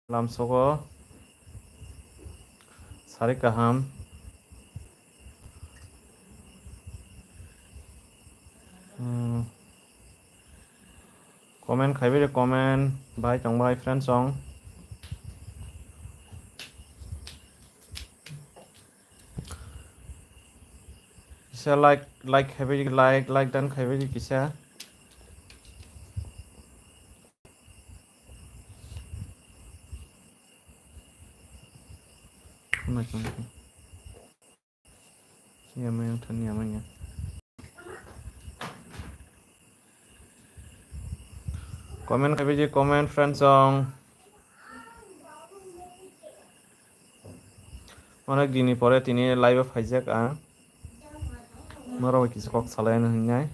Lamsogo Sari Kaham comment khaibire comment bhai tong bhai friend song kisa like khaibire like dan khaibire kisa ya mayang than ya mayang comment khaibire comment friend song অনেক দিনই পরে তিনি লাইভে ফাইজাক মারাও কিছু cock চালায়নো হইনাই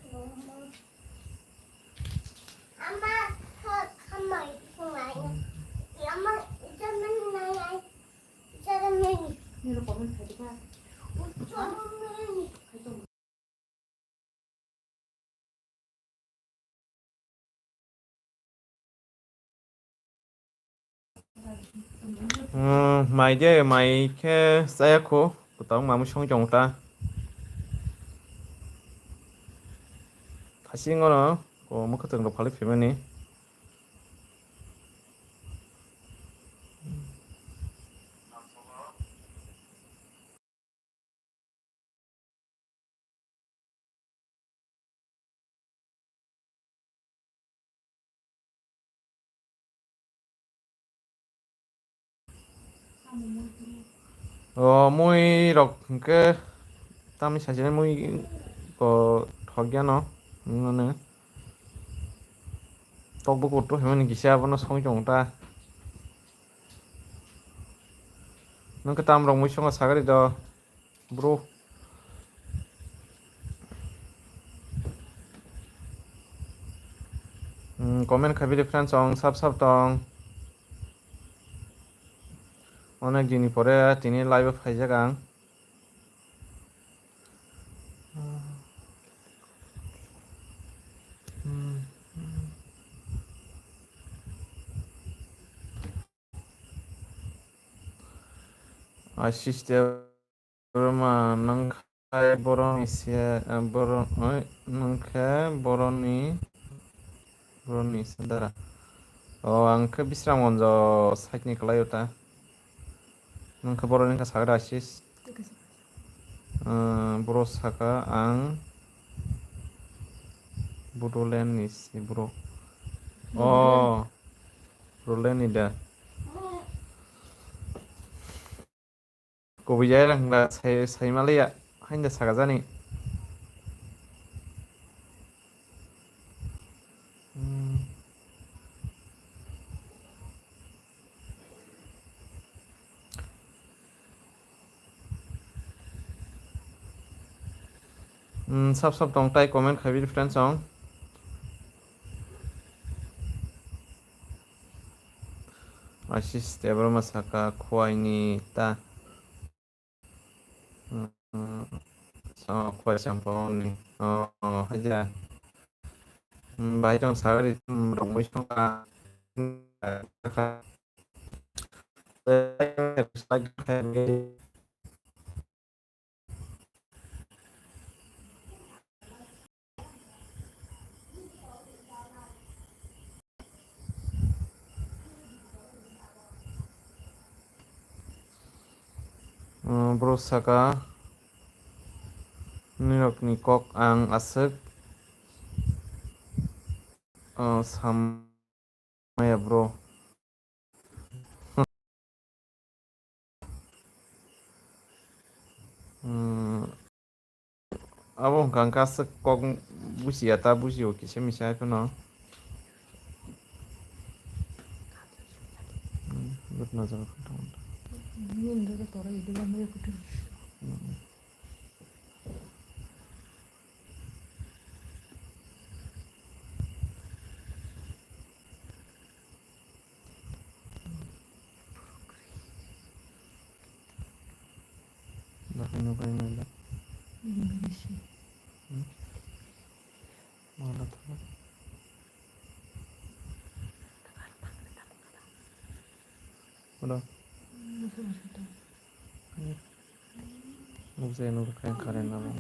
মাইদে মাইকে যায়াখো কোথাও মামু সংজংটা ফাসিङनो मुखोथों द फालि फेमानि मुई रक के तामी साजिने मुई को ठगियानो माने तकबो कोटो हेमानि गिसा बनो संजंटा नोंखो तामरं मुई संगा सागारि द ब्रो कमेन्ट खाबिरे फ्रेन्ड्स सं साब दं অনেক দিনই পরে তিনি লাইভে ফাইজাক आं Boरमा nongkai borong ise borong nongke boroni sadara. Oh angke bisram onjo saitni kelai uta. Nongke boroni ka sagra asis. Bro saka ang Burulen isi bro. Oh, Burulen ida. Kubijaya lang la say malaya. Hainda sagazani. Sab tong tai comment khabi friends song. Asis tebro masaka kuai ni ta. Kuai sampon ni. Haja. Bai trong sagari rong mai song ka. Bro saka nirok ni kok ang asek samaya bro. Abo kangka asek kok busi ata busi o kise misal itu no. Good nazar. Bakino kayo nila. Malat ba? Wala. Mugzay nung kayo karen na lang.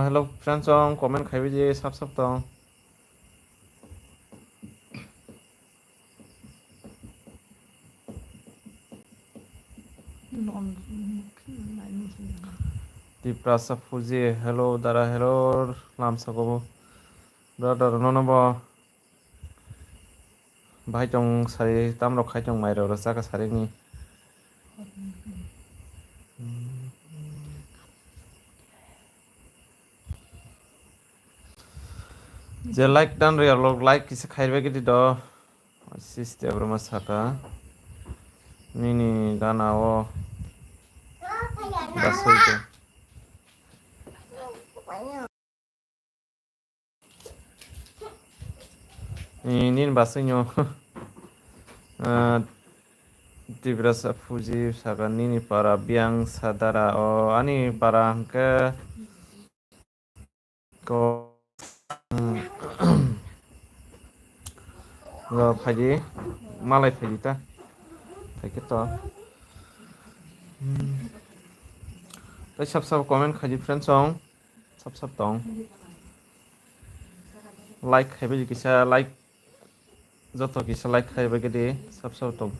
Hello friends song comment khabi je sab tong. Tripura Fuji hello dara hello lamsa gobo. Brother no ba. Bahai chong sari tamro khai chong mai ro sa ka sari ni. Je like dan real log like kisa khaibe gidi do. Assist ebroma saka. Nini gana o. Basoi to. Nin basoi nyo. Tripura Fuji saka nini para biang sadara o ani para ke ko lo phaji malai phaji ta thai ke to tai sab comment khaji friends song sab tong like khaibe kisa like joto kisa like khaibe gede sab tong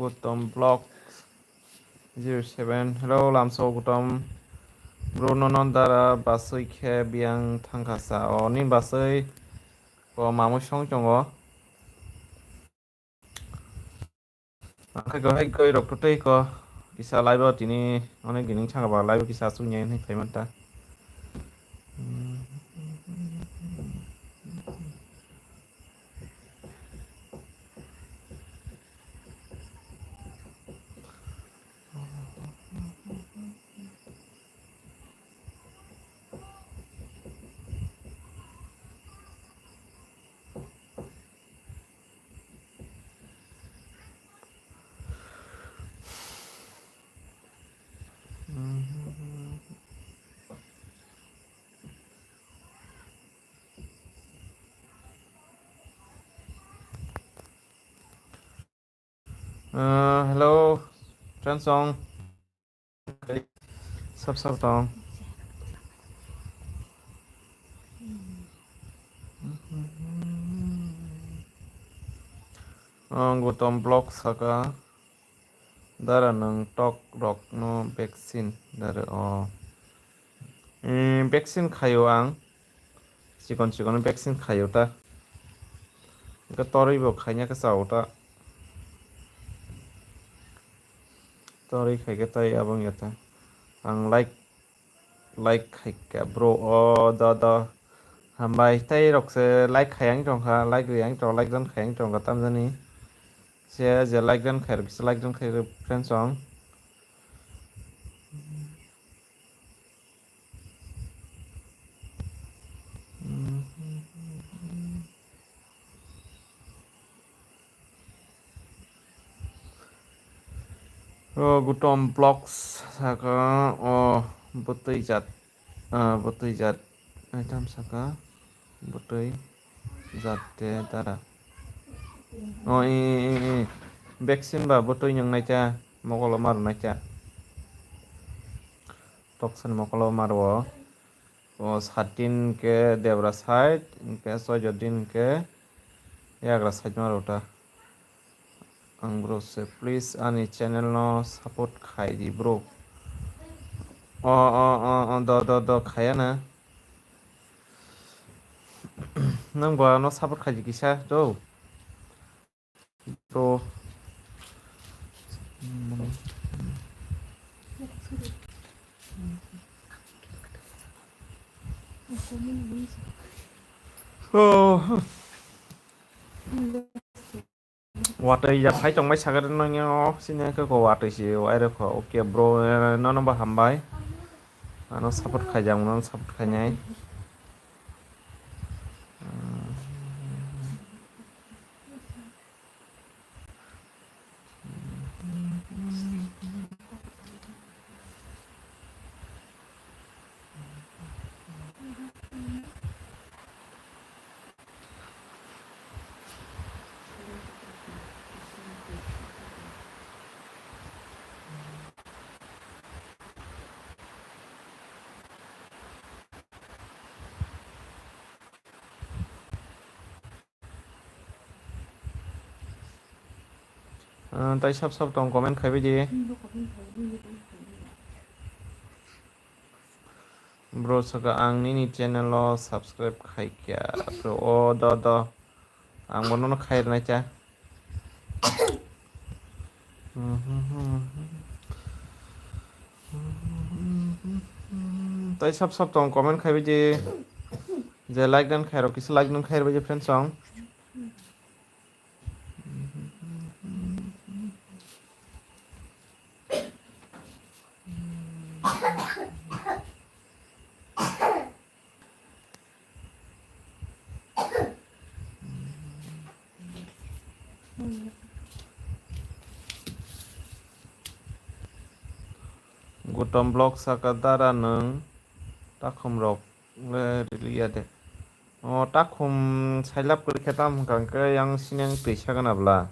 Gutom blog 07 hello lamso gutom bro nonon dara basoi khe biang thangkasa o nin basoi ko mamu song chongo angkai gohai goi rok tutei ko kisa live tini onek gining changa ba live kisa sunye ni paimanta Hello, Trân Song, sắp sắp tòng. Gutom blog saka dara nang tok rok no vaccine dara vaccine khayo ang chikon vaccine khayo ta ka tori bo khanya ka sao ta tori khai ka tai abang yata ang like khai ka bro da hambai tai rok se like khayang trong kha like riang trong like don khayang trong ka tam jani se je like don khair se like don khair friend song gutom blogs saka butui jat butui jat item saka butui jat te tara vaccine ba butui yang nacha mokolo mar nacha toxin mokolo marwo satin ke devra site ke sojodin ke yagra site marota ang bro se please ani channel no support khai di bro do khaya na nang ba no support khai di kisa do bro water ya phai trong mai sagar no nyo sine ka ko water si ai ro ko okay bro no ba hambai ano support khai jang no support khai nyai tai sắp tong comment khai bi bro saka ang ni channel lo subscribe khai kya bro do ang bono no khai na cha tai sắp tong comment khai bi je like dan khai ro kis like dan khai bi friend song gutom blog saka dara nang takhum rok le liya de takhum sailap kuri khetam kangke yang sineng tuisa kana bla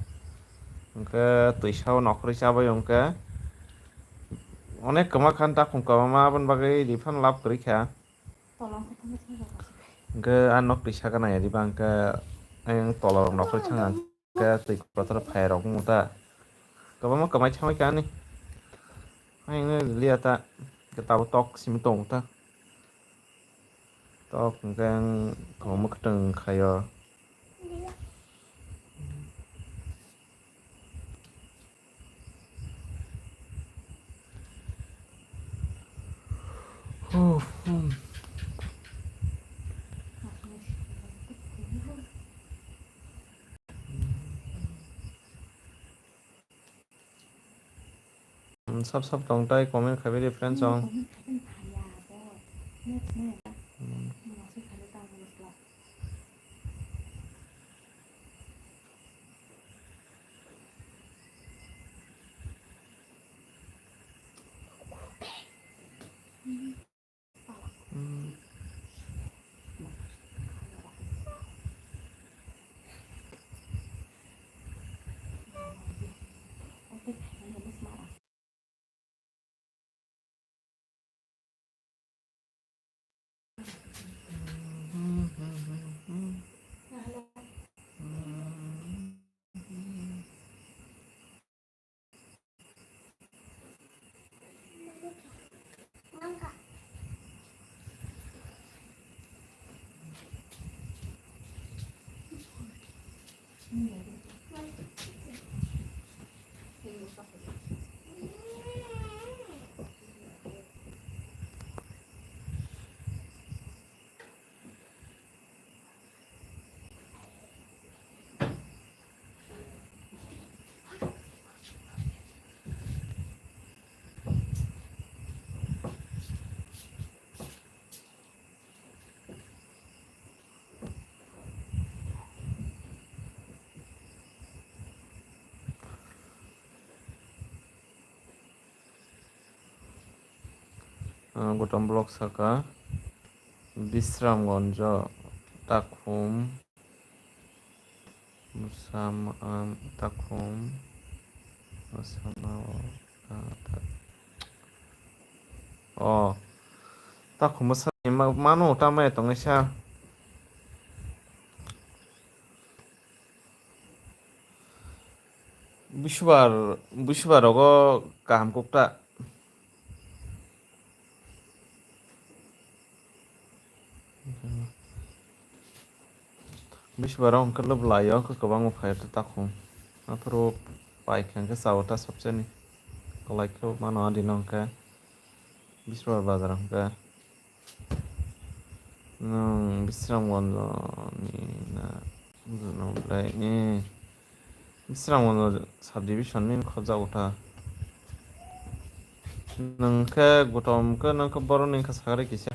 angke tuisa nokri chabai angke অনেক কমা খান takhum kama abon bagai difan lap kuri kha angke anok tuisa kana ya di bangke ang tolor nokri chang angke tui kotor phai rok muta kama kamai chamai kani anh lihat tak kita tok simtong ta tok kan có một từng khayo sắp tòng tay comment khai với friend song Gotong Blok Saka Bisramgঞ্জ Takum Takum Takum mosaini mano tamai tongisa Bushbar kaham kokta Bushbar kelab layo ke kebang upaya takum Atro paikang ke sawata sabjani kalau itu mano adi nongka Bushbar bazar ke Bisramgঞ্জ ni na ni Bisramgঞ্জ subdivision ni khojak uta nongke gotom ke nongke boro ningka sagari kisa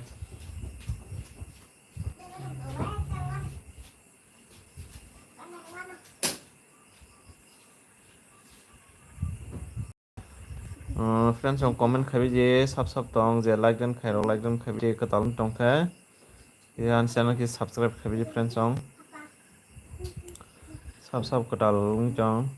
friends yang comment khabi je sub tong je like dan khabi je ketalun tong kha yan channel ki subscribe khabi je friends yang sub ketalun tong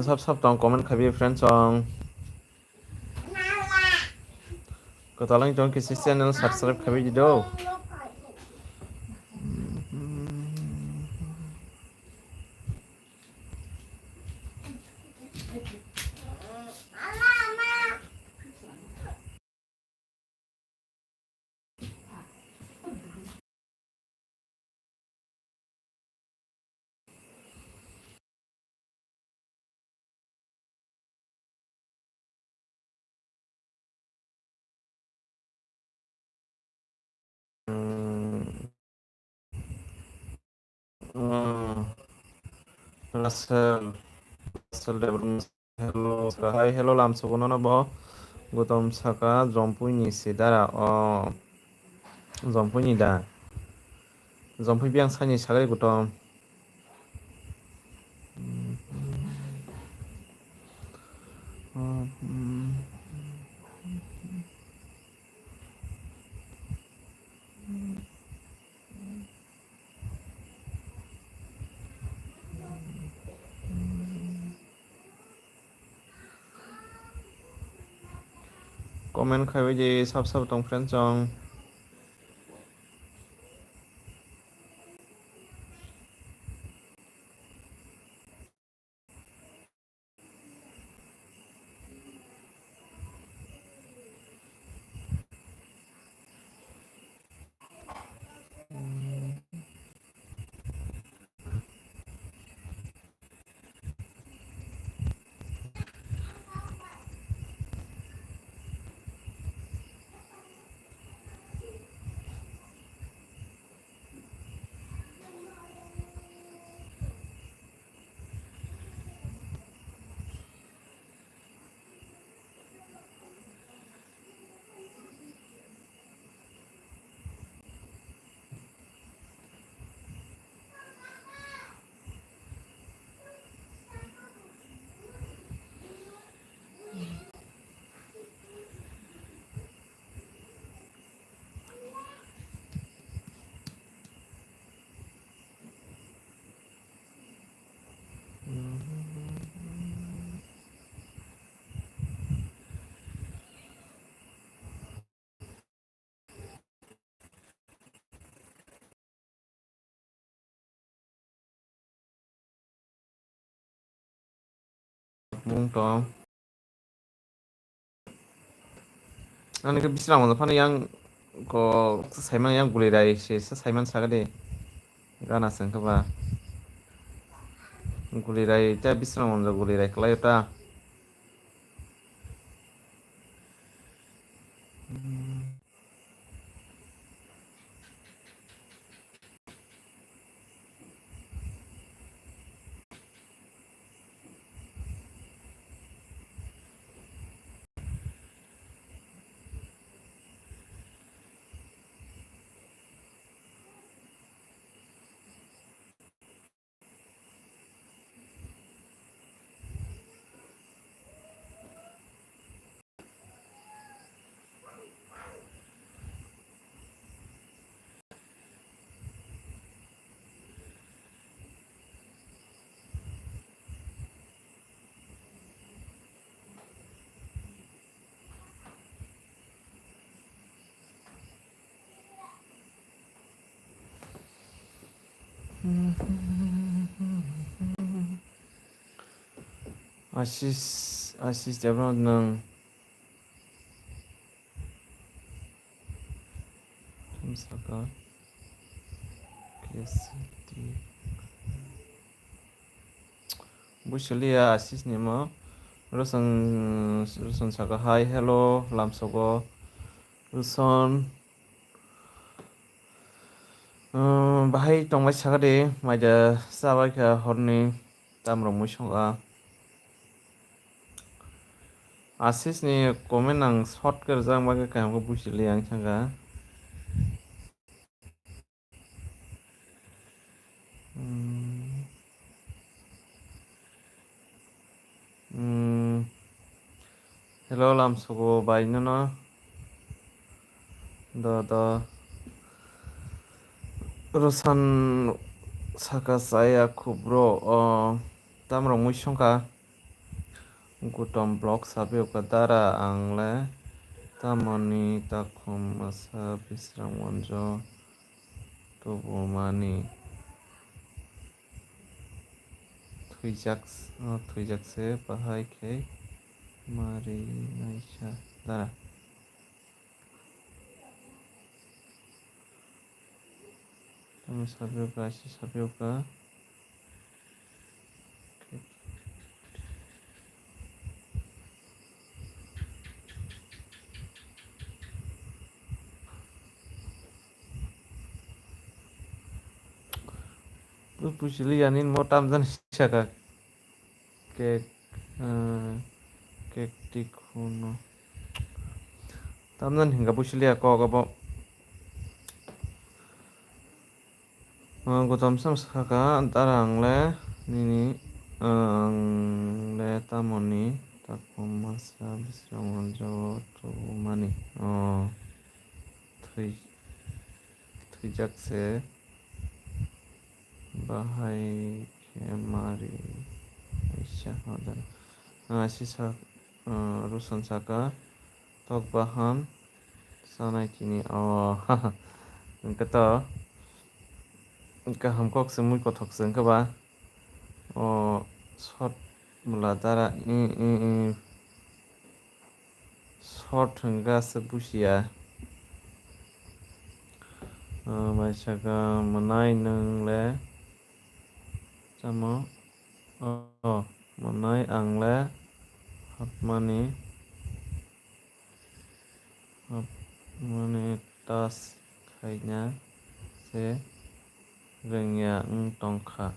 sub tong comment khabi friends yang ketalun tong ki channel subscribe khabi je do Russell hello lam sugono na bo gotom saka jompui ni sidara jompui ni da jompui biang sani sagai gotom comment khabi je sub tong friends yang mung tong ani ke Bisramgঞ্জ phane yang ko saiman yang gulirai se saiman sagade gana sang ka ba gulirai ta bisrang onjo gulirai klai ta. Asis jabra nang saka kesiti bushliya asis ni mo rusan saka hi hello lamsogo rusan bahai tongbai saka de maja sabai ka horni tamro mushoga asis ni komen ang short kerjang baga kahamko bushliya ang sanga hello lamsogo bai no da rusan saka saya kubro tamro mushonga gutom blog sabi ukadara angle tamani takum masa bisram wanjo tubu mani thuijakse bahai ke mari naisha dara tamu sabi uka ashi sabi uka Pusili yanin mo tamjan saka kek kek tikuno tamjan hingga pusili ako kabo gutom sam saka antarangle nini le tamoni takum masa bisram wanjo tubu mani thuijakse bahai kemari Aisyah hadar sisa rusan saka tok bahan sanai kini kata kaham kok semui kotok seng ke ba short muladara short hingga sebusia Maisaka manai nang le sama manai ang le hapmani tas kayaknya se rengya tongkha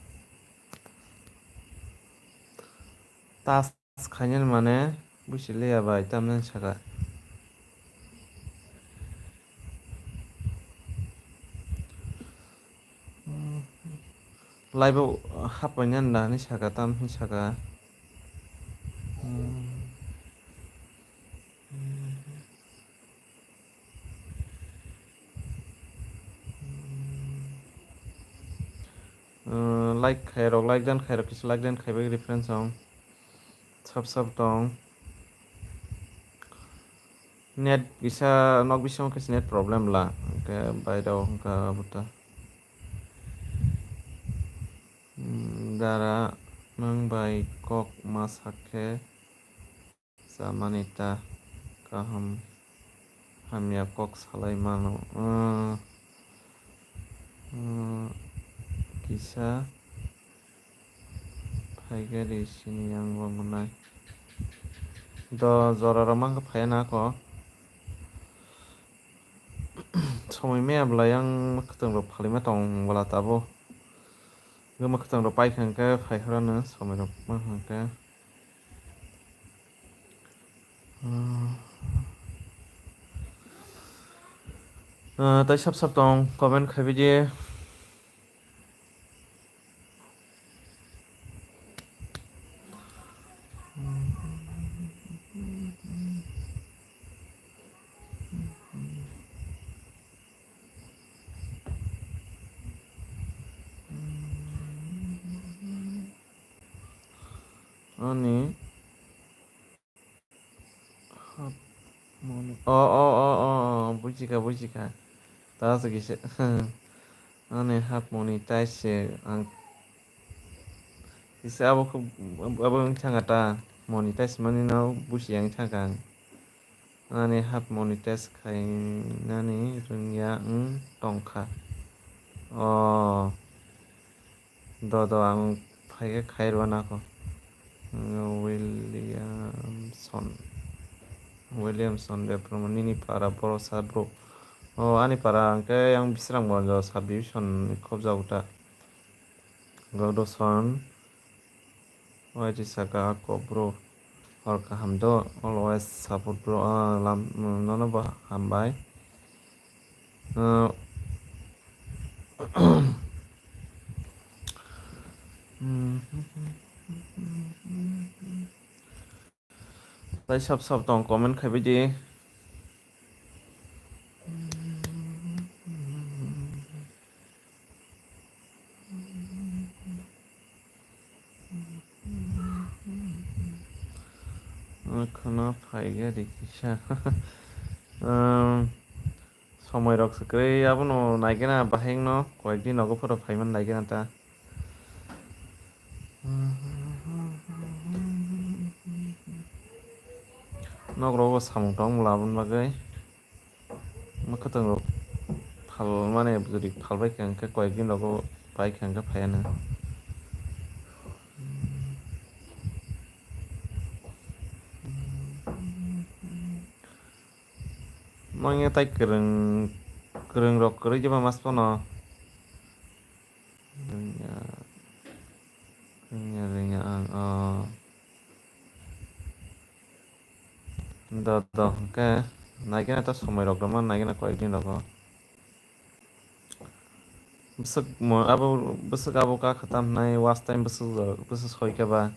tas kayaknya mana busile ya bai tamnan saka live hapanya nda ni saka tam ni saka like khairok like dan khairok kis like dan khaibai reference ong sab tong net bisa nok bisa kis net problem la ke baidao ka buta dara nang bai kok masake samanita kaham hamya kok salai mano kisah Faigari sini yang bangunai. Do zora ramang kepaya na ko. Somai me abla yang makatang ro phalima tong wala tabo. Go makatang ro pai khang ka phai khrana somai ro ma khang ka. Tai sap sap tong comment khai je. Ani buji ka. Ta sagi se. Ani hap monetize ang isa abo ang changata monetize mani now busi ang changang. Ani hap monetize khai nani rungya tongkha. Oh, do ang phai khai ro na ko. Williamson de Promanini para Borosa bro. Oh, ani para angke yang bisrang bonjo subdivision khobja uta. Godoson. Waji saka ko bro. Or kahamdo always support bro. Lam nono ba hambai. Tai sap tong comment khai je. Khana phaiga dikisha. Somai rok sakre abono naigena baheng no koekdin nogo photo phaiman naigena ta. Nokrogo samung tong labun bagai. Makatang rok phal mane jodi phalbai khangka koekdin nogo pai khangka phayana. Mangya tai kereng rok kere jema mas pono. Nya ang do ke naigena ta somai rok man naigena koekdin rok. Besok abo ka khatam nai was time besok soi ka ba.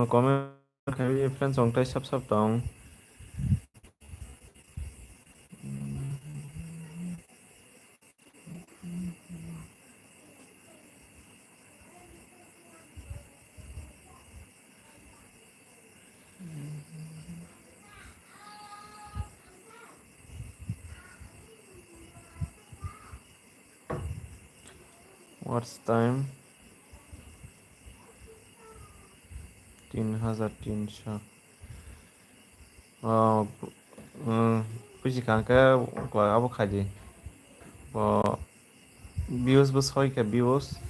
Comment khai friends ong tai sap tong. What's time? 3300. Buji khangka ko abo khaji. Views bus hoy ka views.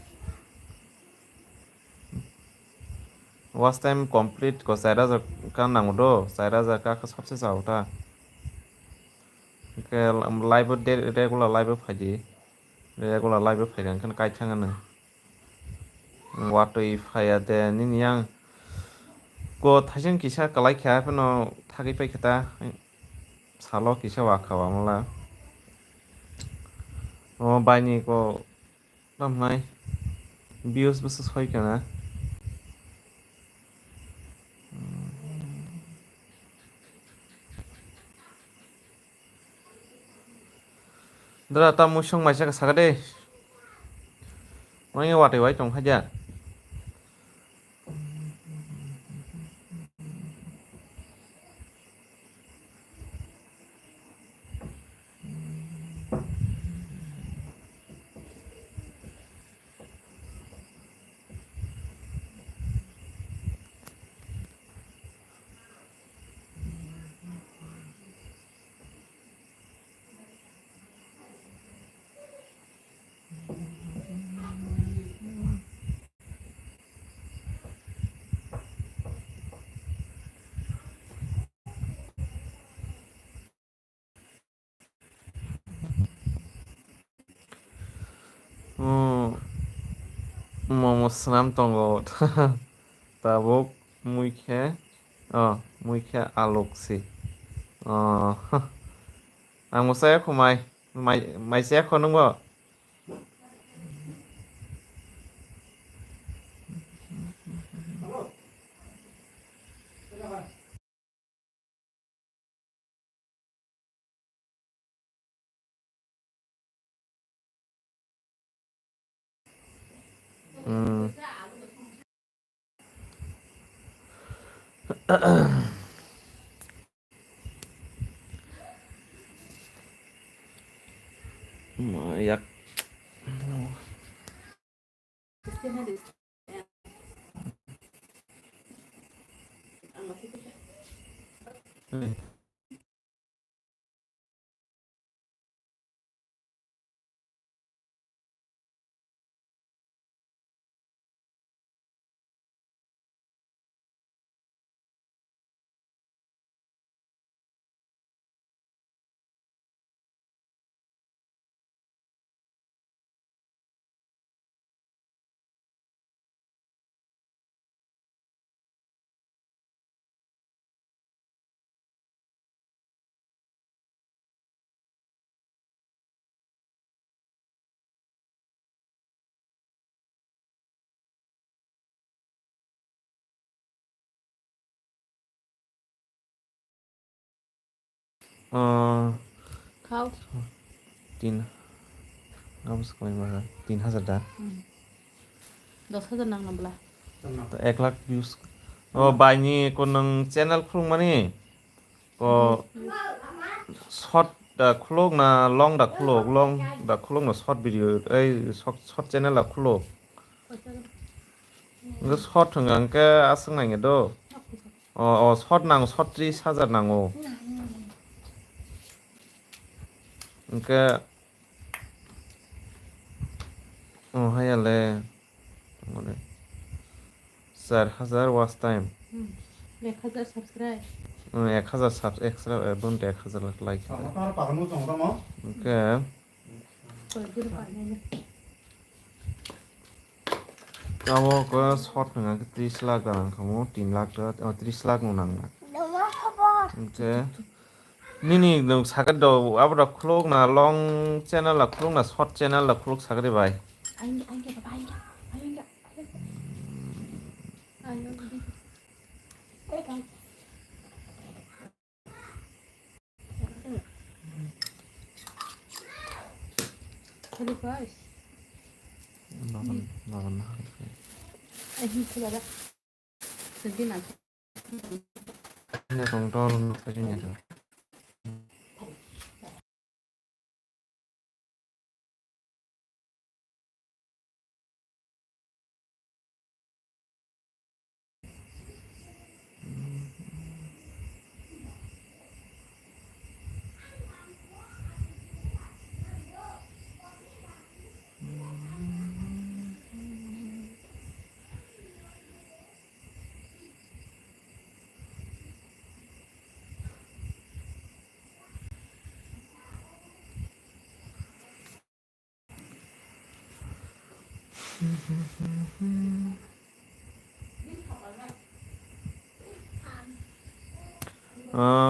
Was time complete ko 4000 ka nangdo 4000 ka sabse sauta. Ke live regular live phaji. Regular live phaigan kan kai thangana. watui faya de nini yang ko thaisin kisa kalai kha pano thagi pai khata salo kisa wa khawa mala baini ko ramnai views busus hoi kana dara ta musong maisa ka sagade mangi watui wai tong haja momo snam tongo tabuk muikhe muikhe alokse ang mo saya khumai mai saya khonung bo yak Kau 3,000 dah 10,000 nang namblah. 1 lakh views baini ko nang channel khulung mani ko short da khulok na long da khulok na short video short channel la khulok nge short thang ke asang nang do short nang short 30,000 nango ke hayale 4,000 watch time 1,000 subscribe. 1,000 subs extra don't 1,000 like ke kamu ke short nang ke 30 lakh nang kamu 3 lakh 30 lakh nang ke nini nung sagat do abra khulok na long channel la khulok na short channel la khulok sagade bai lawan ini kontrol sajunya tuh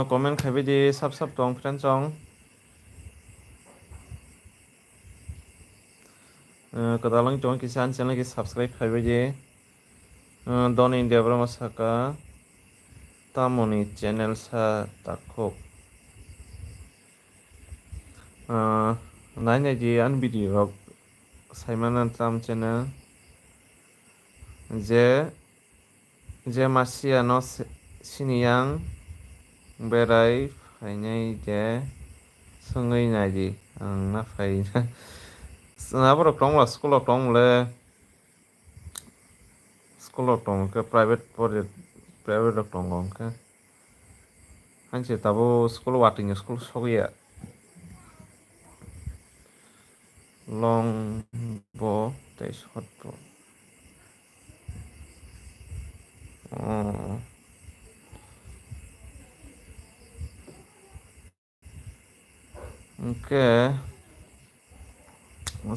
comment khaibidi sub tong friend chong kadalang chong kisan channel ki subscribe khaibidi don india brahma saka tamoni channel sa takhok nai ji an video rok saimanan tam channel je masia no siniyang berai fainai je sungai naji ang na fai na bro tong la school tong le school tong ke private tong gong ke hanche tabo school wating school soya long bo te short bo oke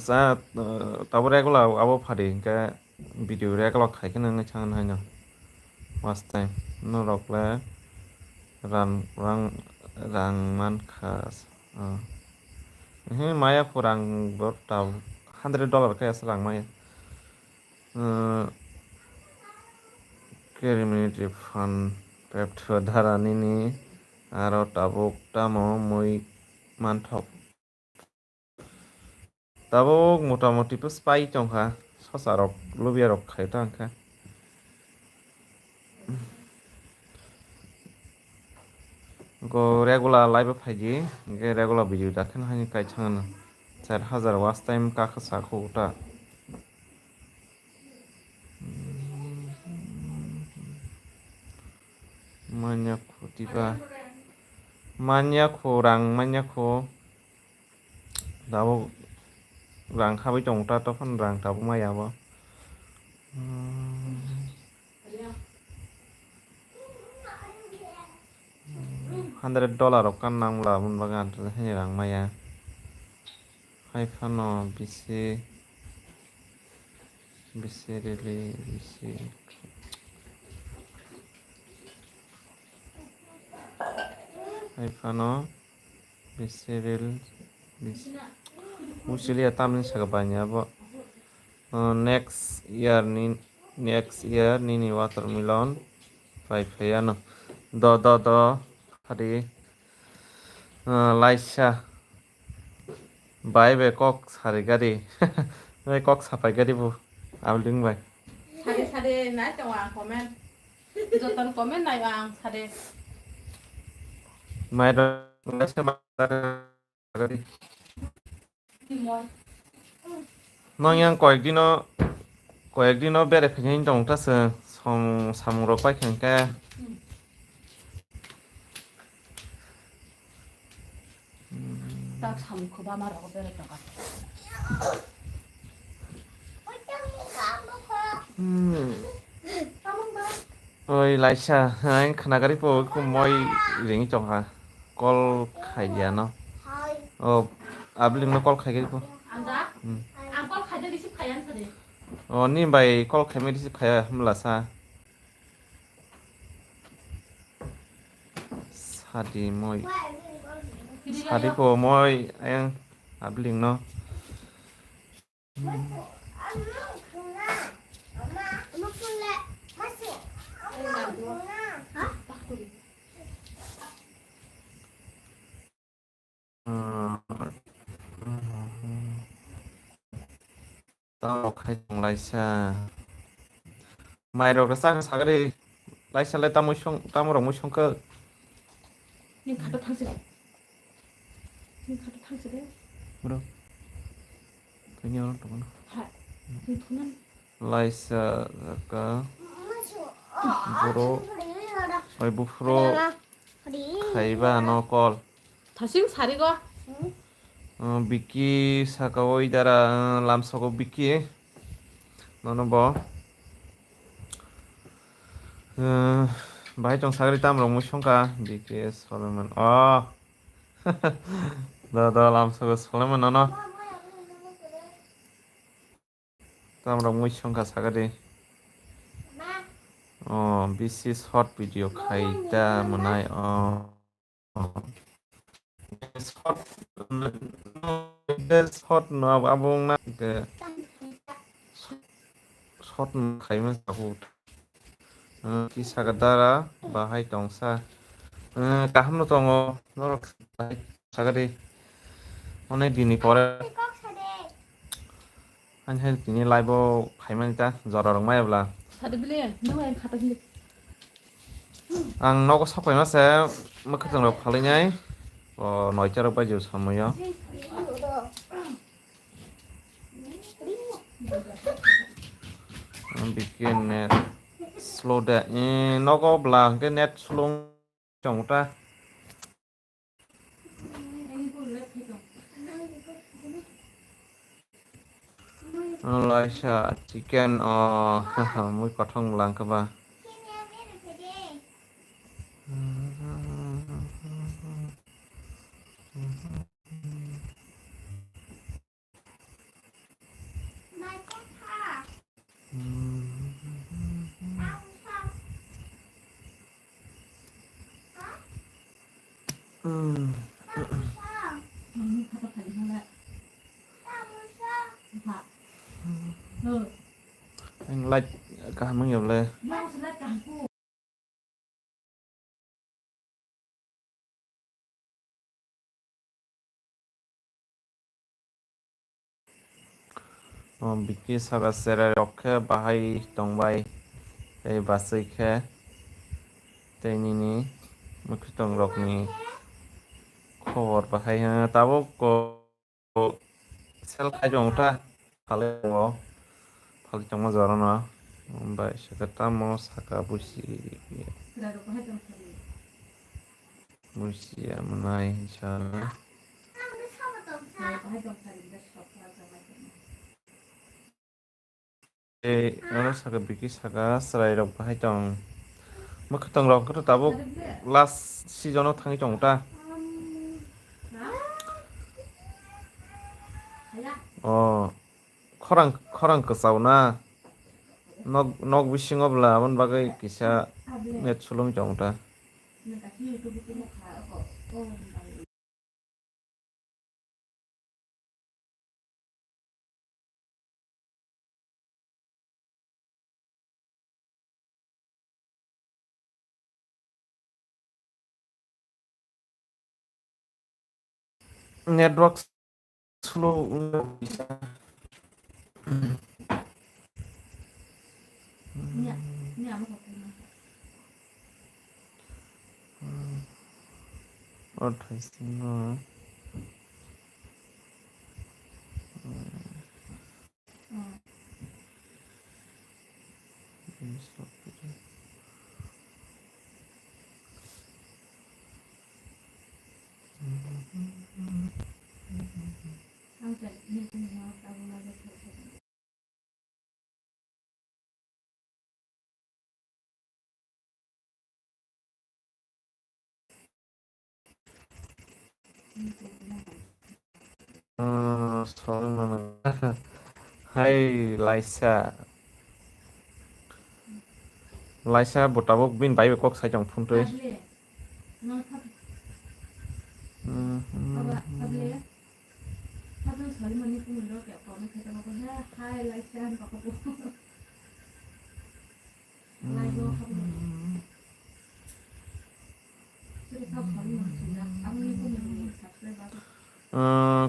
sa tabo regular abo phadi ke video regular khai ke nang changan hanya last time no rokle rang man khas maya kurang bertau $100 kayak serang maya kirim refund pep darah ini aro tabuk tamo moi mantap tabuk motamoti tu spy chongha sosarok lubiarok khaita angka go regular live phaji ge regular video dakhan hani kai changana 4000 watch time ka khasa khota manyaku tiba manyaku dabu rang khabai chongta to phan rang tabu maya bo $100 kan nang la mun bagan he rang maya hai phano bisi rele bisi hai phano bisi rel bisi usually atam sagabanya bo next year nini watermelon pai phayano do hari laisa bai be kok sari gari bai kok sapai gari bu abling bai sade na chawang comment jotan comment nai wang sade mai do laisa gari নয়ং কয়েকদিনও বেড়ে ফেকেই দংতাসো সামুরক পাইখানকা 딱 삼고 봐 말하고 베렸다가 oi laisa anh khanagari po ku moi ring chongha kol khaiya no abling no kol khaigari po 앉아? 안꼴 가져 리십 가야 한다네 ni bai kol khaimi ri khaya hamla sadi moi sadi po moi anh abling no tao khai chong laisa mai ro sa sagari laisa le tamo ro musong ka 니 가도 탕스래 bro kanya to no 니 돈은 laisa ka bro oi bufro khaiba no kol 다시 사리가 biki saka oi dara lamsoko biki nono bo bahai chong sagari tam ro musong ka biki Solomon da lamsoko Solomon no tamrok muisongkha sagadi bisi short video khaita manai short no abong na short khaima sabut kisagadara bahai tongsa kaham no tongo norok sagadi onek dini pore anjay dini live khaima ta jororok mayabla ang nogo sapai mase makhatang rok phalingai noita rok baijo samoyo bikin net slow da nogo bla ke net slow chongta laisa chicken mui kothong lang ka ba anh like cả mấy nhiều lên biki saga sere rokke bahai tongbai ei basai khe tei nini mukitong rokni khobor bahai tabo ko sel khaijong ta phale mo phale chongma jorona bai sakatamo saka busi busi amanai inshallah saka biki saka serai rok bahai tong mukitong rok ko tabo last season thangi chong ta khorang kesau na nog bisingo bla abon bagai kisa net sulung chong ta network slow bisa sorry mana hai Laisa botabok bin bai kok sai jong phun tui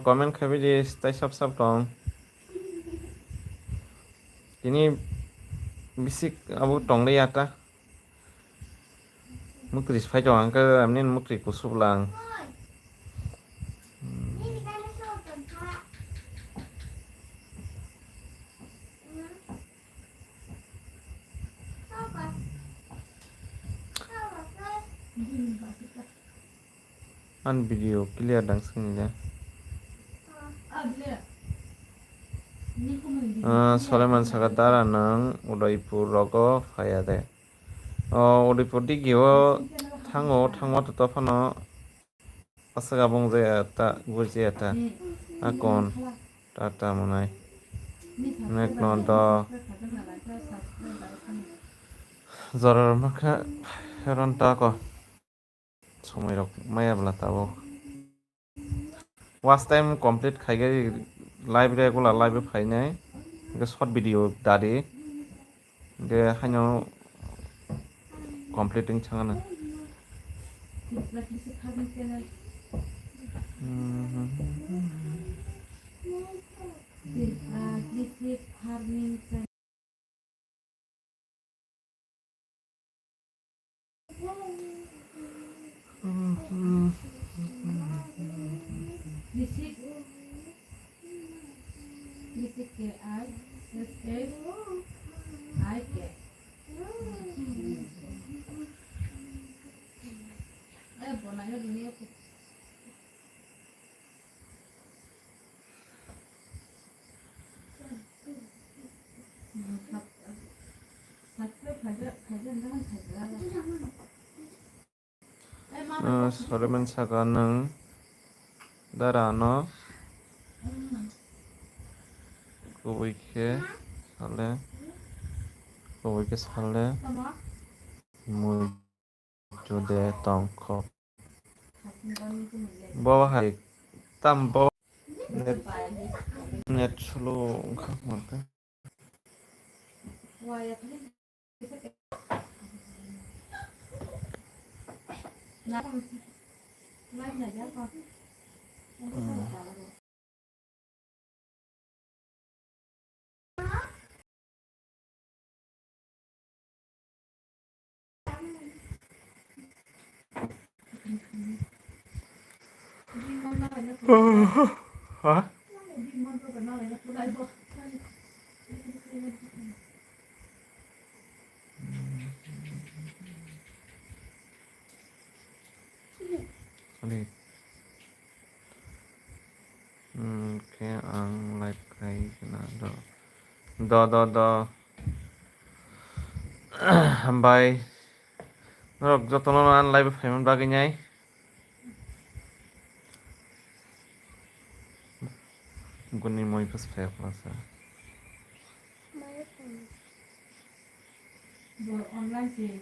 comment khabi di stai sap tong ini bisik abu tong le yata mukri phai jong angka amnin mukri kusublang an video clear dang sini Soleman sakatara nang Udaipur rogo fayade Udaipur di giwo tango to fano asagabong zayata gurjiyata akon tata manai Nekno Zorar maka ronta ko সময় রক মায়াবলা তাও watch time complete খাইগে live regular live ফাইনাই short video दादि गे हाइनो completing छाङानो Soremen saka nang darano kuwike sale mui jude tongko bawa hai tam bawa net sulu ngkamaka Hah? Ini kayak ang live kayak gini do bye rok jotono an live payment bagi nyai guni moi pas pay klasa online sih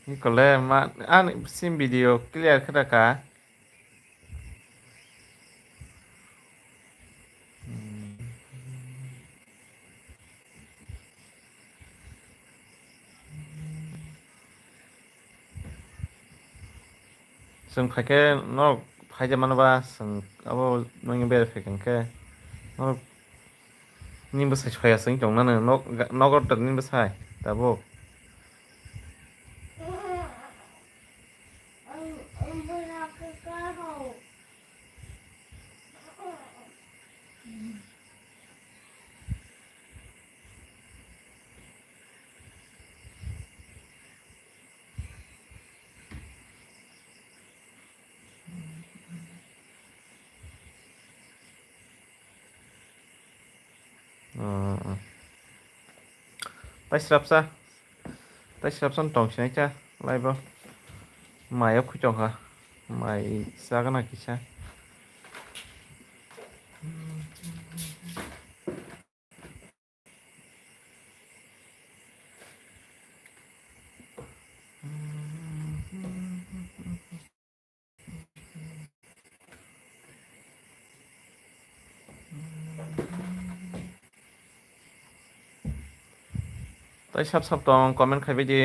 ini kalau an sim video clear kada ka जों खायके न फायजा मानोबा जों अब नोंनि बेरायफैगोन के निबो सायसया जों दंनानो नगर निबो साय दाबो ताइस्राबसन दंसिनायचा लाइबो मायाव खुजंहा माइ जागोन आखिसा ताइ साब दं कमेन्ट खायबायदि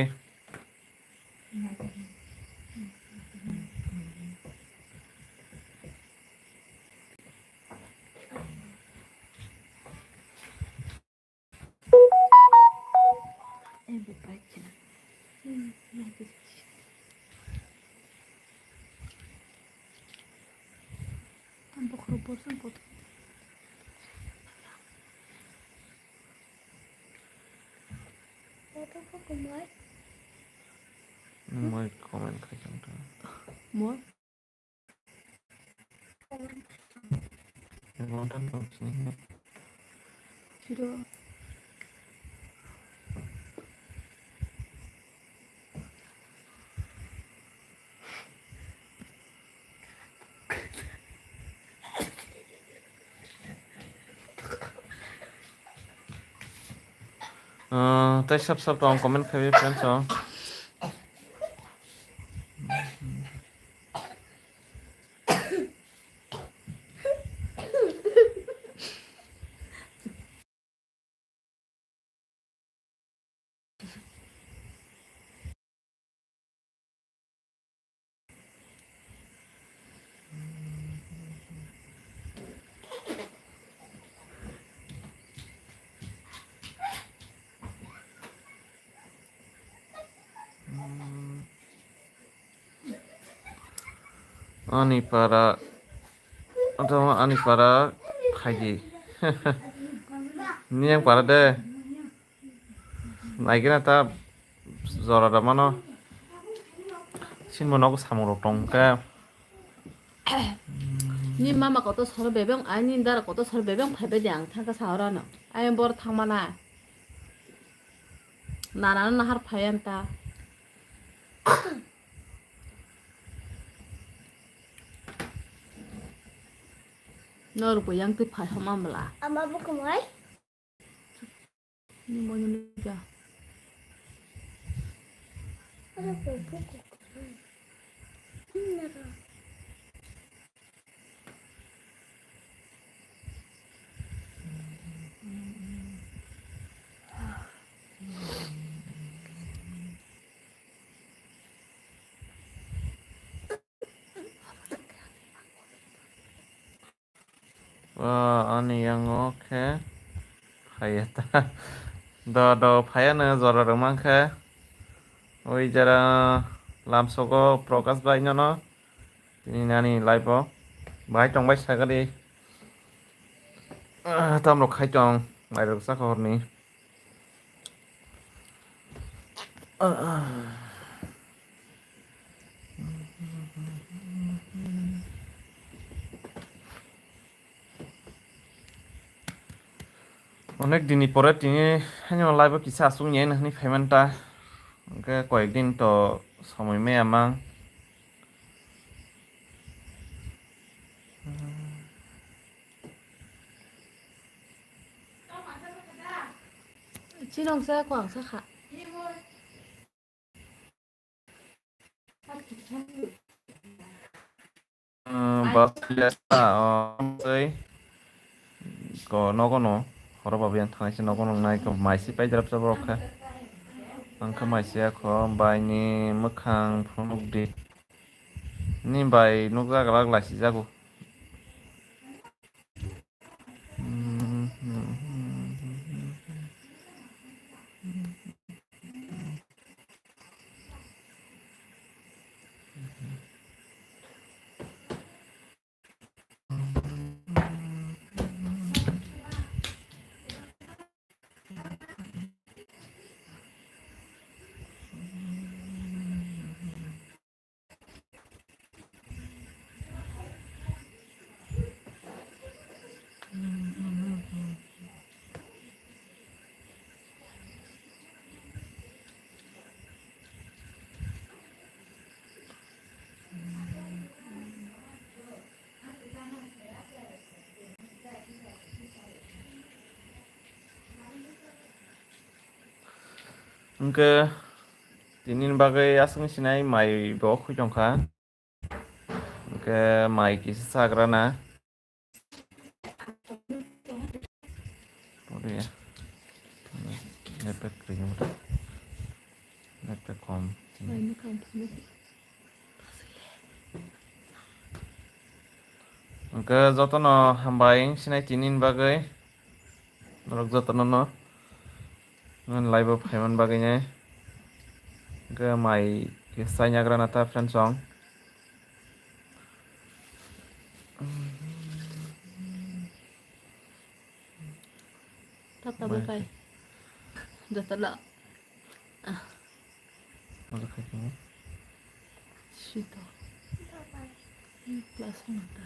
moi comment खायजों moi Lontan dong sini. 싫어. Teh sab dong komen kayak friends oh. Ani para atau ani para kaji. Ini yang para deh. Naikin ata zora da mano. Sin mono ko samuro tong ka. 니 마마 것도 서로 매병 아니 나라 것도 서로 매병 팔배지 양타가 사오라노. 아이 뭐라 탕마나. 나라는 하루 파얀다. 너를 뭐 양뜻 파 혐함을라. Ama bu kumay? 니 뭐니 야. Ano po po ko? Nara. Wah, ani yang oke. Kayak ta. Do payana zora remang ka. Oi jara lamsoko prokas bai no. Ini nani live oh. Bai tong bai sagadi. Tam rok khai tong. Bai rok sak horni. অনেক দিনই পরে তিনি হ্যাঁ live কিছু আসুক নিয়ে নাহনি পেমেন্টটা ওকে কয়েকদিন তো সময় মেয়ে আমাং 진홍색 광사카. বাস বিয়াসা অই নগন হরবাবিয়ান থানাইছে নগন নাই মাইসি পাইজারাব যাব রক্ষা आंखौ माइसियाख बायनि मोखां फुनुगदि नि बाय नुक जाग्रा लासि जागौ Engke tinin bagai asing sinai mai bawa kujongka engke mai kisi sagrana Sorry ya nepek kering nepek kom 아니 깜짝이야. engke jotono hambaing sinai tinin bagai norok jotono no ngan live payment bagainya ke mai kisahnya granata friend song 답답해. 이제 달라. Masuk ke sini. 시도. 플러스 나다.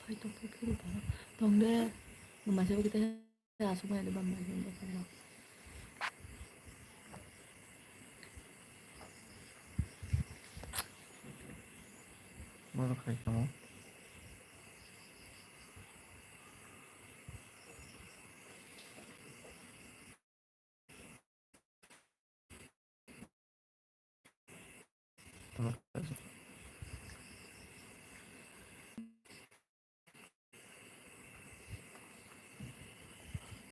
Ito po kiri para. Tongde masih kita asupan ada bamba bamba kalau. 뭐로 갈까 뭐? 뭐로 가지?